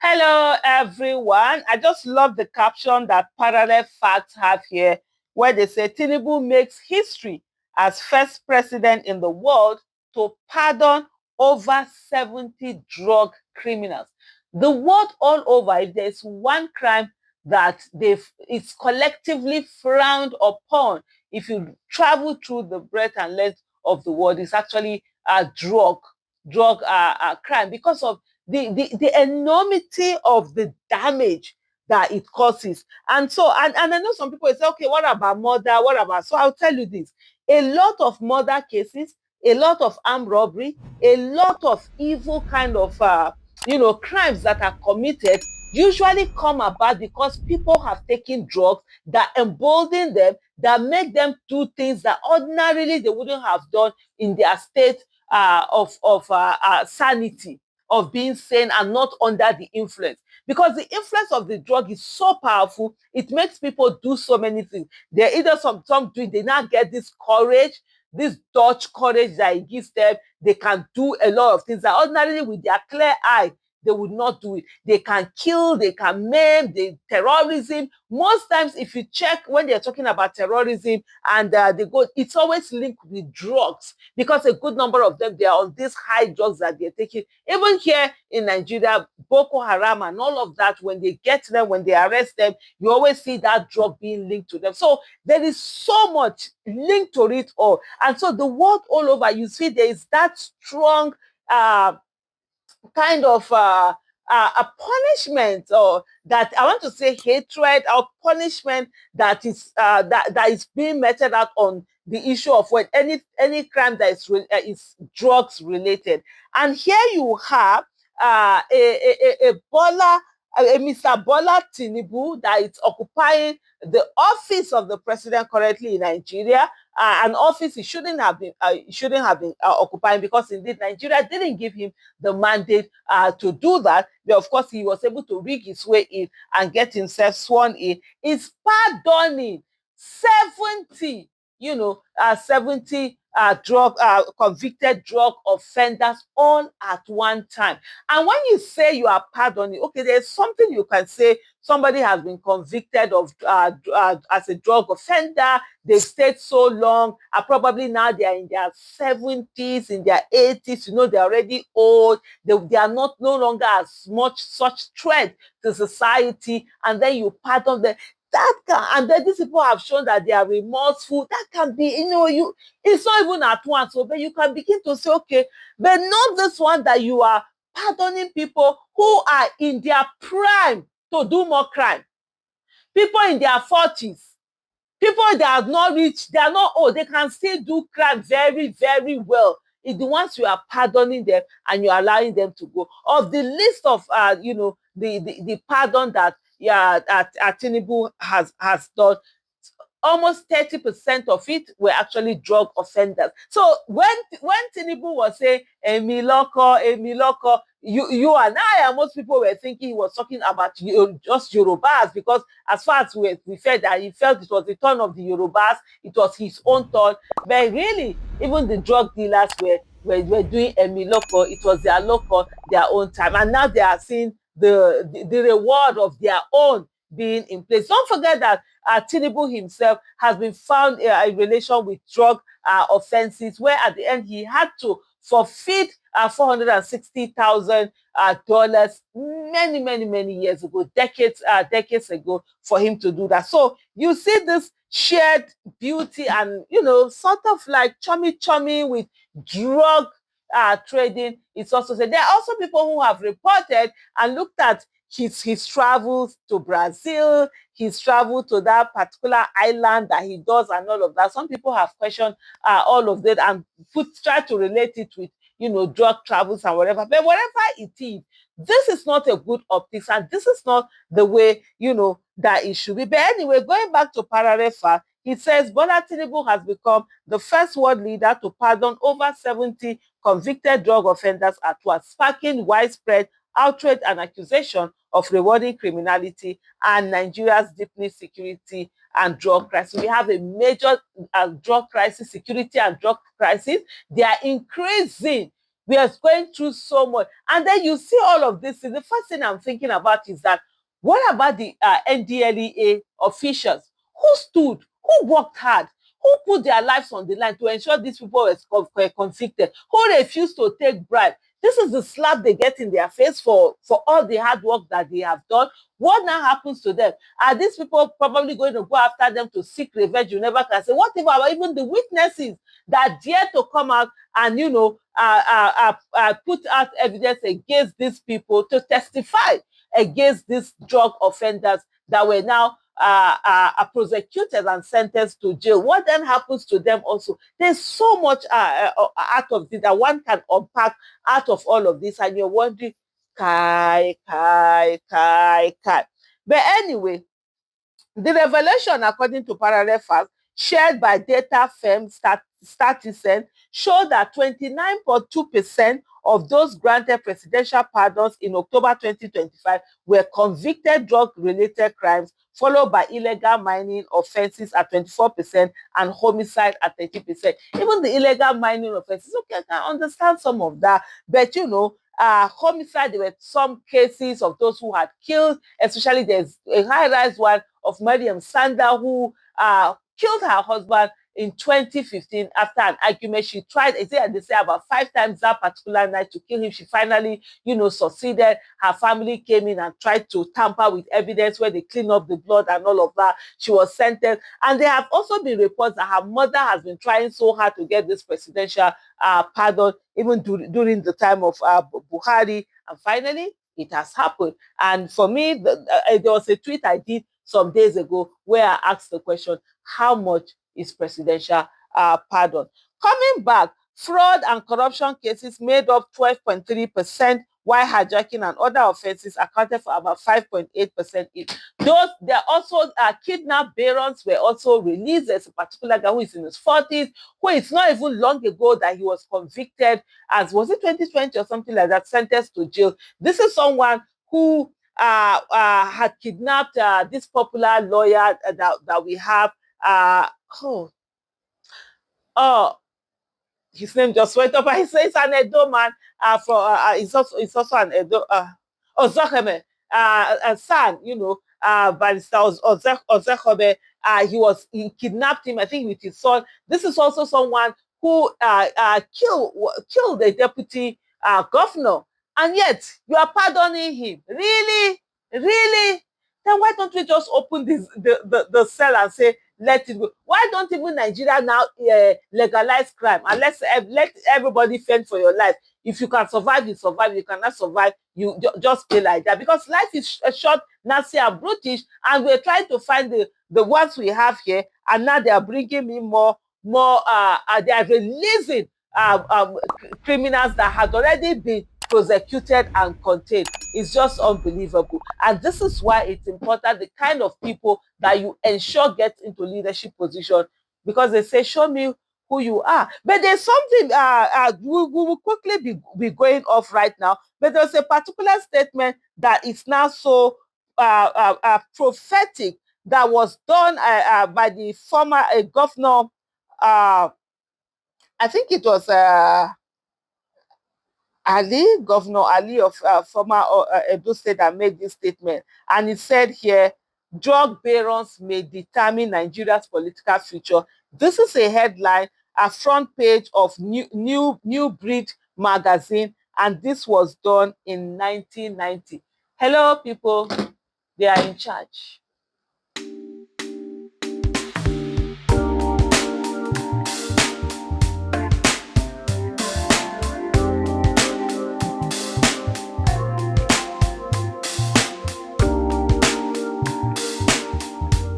Hello, everyone. I just love the caption that Parallel Facts have here, where they say Tinubu makes history as first president in the world to pardon over 70 drug criminals. The world all over, if there's one crime that it's collectively frowned upon, if you travel through the breadth and length of the world, it's actually a drug crime because of the enormity of the damage that it causes. And so, and I know some people will say, okay, what about murder? What about? So I'll tell you this: a lot of murder cases, a lot of armed robbery, a lot of evil kind of crimes that are committed usually come about because people have taken drugs that embolden them, that make them do things that ordinarily they wouldn't have done in their state of sanity, of being sane and not under the influence. Because the influence of the drug is so powerful, it makes people do so many things. They either some do it, they now get this courage, this Dutch courage that it gives them. They can do a lot of things that ordinarily with their clear eye they would not do it. They can kill, they can maim, they terrorism. Most times, if you check when they're talking about terrorism and they go, it's always linked with drugs because a good number of them they are on these high drugs that they're taking. Even here in Nigeria, Boko Haram and all of that, when they get them, when they arrest them, you always see that drug being linked to them. So there is so much linked to it all. And so the world all over, you see there is that strong kind of a punishment, or that I want to say hatred or punishment that is being meted out on the issue of when any crime that is drugs related. And here you have a Mr. Bola Tinubu that is occupying the office of the president currently in Nigeria, an office he shouldn't have been occupying, because indeed Nigeria didn't give him the mandate to do that. But of course, he was able to rig his way in and get himself sworn in. Is pardoning 70, 70 drug convicted drug offenders all at one time. And when you say you are pardoning, okay, there's something you can say. Somebody has been convicted of as a drug offender. They've stayed so long, and probably now they are in their 70s, in their 80s. They're already old. They are not no longer as much such threat to society. And then you pardon them. And then these people have shown that they are remorseful. That can be, it's not even at once. So, but you can begin to say, okay, but not this one that you are pardoning people who are in their prime to do more crime. People in their 40s, people that have not reached, they are not old, they can still do crime very, very well. It's the ones you are pardoning them and you're allowing them to go. Of the list of, the pardon that, yeah, Tinubu has done, almost 30% of it were actually drug offenders. So when Tinubu was saying Emi Loko, you and I and most people were thinking he was talking about just Yorubas, because as far as we felt that he felt it was the turn of the Yorubas, it was his own turn. But really, even the drug dealers were doing Emi Loko. It was their local, their own time, and now they are seeing the reward of their own being in place. Don't forget that Tinubu himself has been found in relation with drug offenses, where at the end he had to forfeit $460,000 many, many, many years ago, decades ago, for him to do that. So you see this shared beauty and, sort of like chummy with drug trading. It's also said there are also people who have reported and looked at his travels to Brazil, his travel to that particular island that he does, and all of that. Some people have questioned all of that and try to relate it with, drug travels and whatever. But whatever it is, this is not a good optics, and this is not the way, that it should be. But anyway, going back to Parallel Fact, he says Bola Tinubu has become the first world leader to pardon over 70 convicted drug offenders at once, sparking widespread outrage and accusation of rewarding criminality and Nigeria's deepening security and drug crisis. We have a major drug crisis, security and drug crisis. They are increasing. We are going through so much. And then you see all of this. The first thing I'm thinking about is that what about the NDLEA officials who stood, who worked hard, who put their lives on the line to ensure these people were convicted, who refused to take bribe? This is the slap they get in their face for all the hard work that they have done. What now happens to them? Are these people probably going to go after them to seek revenge? You never can say. What about even the witnesses that dare to come out and, put out evidence against these people to testify against these drug offenders that were now are prosecuted and sentenced to jail? What then happens to them also? There's so much out of this that one can unpack out of all of this, and you're wondering, kai, kai, kai, kai. But anyway, the revelation, according to parallel facts shared by data firm Statisen, show that 29.2% of those granted presidential pardons in October 2025 were convicted drug-related crimes, followed by illegal mining offenses at 24% and homicide at 30%. Even the illegal mining offenses, okay, I can understand some of that, but homicide, there were some cases of those who had killed, especially there's a high-rise one of Mariam Sanda, who killed her husband in 2015 after an argument. She tried, they say about 5 times that particular night to kill him. She finally, succeeded. Her family came in and tried to tamper with evidence where they clean up the blood and all of that. She was sentenced. And there have also been reports that her mother has been trying so hard to get this presidential pardon, even during the time of Buhari. And finally, it has happened. And for me, there was a tweet I did some days ago where I asked the question, how much is presidential pardon? Coming back, fraud and corruption cases made up 12.3%, while hijacking and other offenses accounted for about 5.8% each. There are also kidnapped barons were also released. There's a particular guy who is in his 40s, who is not even long ago that he was convicted, as was it 2020 or something like that, sentenced to jail. This is someone who had kidnapped this popular lawyer that we have. Oh, oh, his name just went up. He says an Edo man. It's also an Edo. Ozekeme, son. Barrister Ozekeme. He kidnapped him. I think with his son. This is also someone who killed the deputy governor, and yet you are pardoning him. Really, really? Then why don't we just open the cell and say, let it go? Why don't even Nigeria now legalize crime and let everybody fend for your life? If you can survive, you survive. You cannot survive, you just stay like that. Because life is short, nasty, and brutish, and we're trying to find the ones we have here, and now they are bringing me more. They are releasing criminals that had already been prosecuted and contained. It's just unbelievable. And this is why it's important, the kind of people that you ensure get into leadership position, because they say, show me who you are. But there's something we will quickly be going off right now. But there's a particular statement that is now so prophetic, that was done by the former governor. I think it was Governor Ali of former Edo State, that made this statement. And it said here, drug barons may determine Nigeria's political future. This is a headline, a front page of New Breed magazine, and this was done in 1990. Hello, people. They are in charge.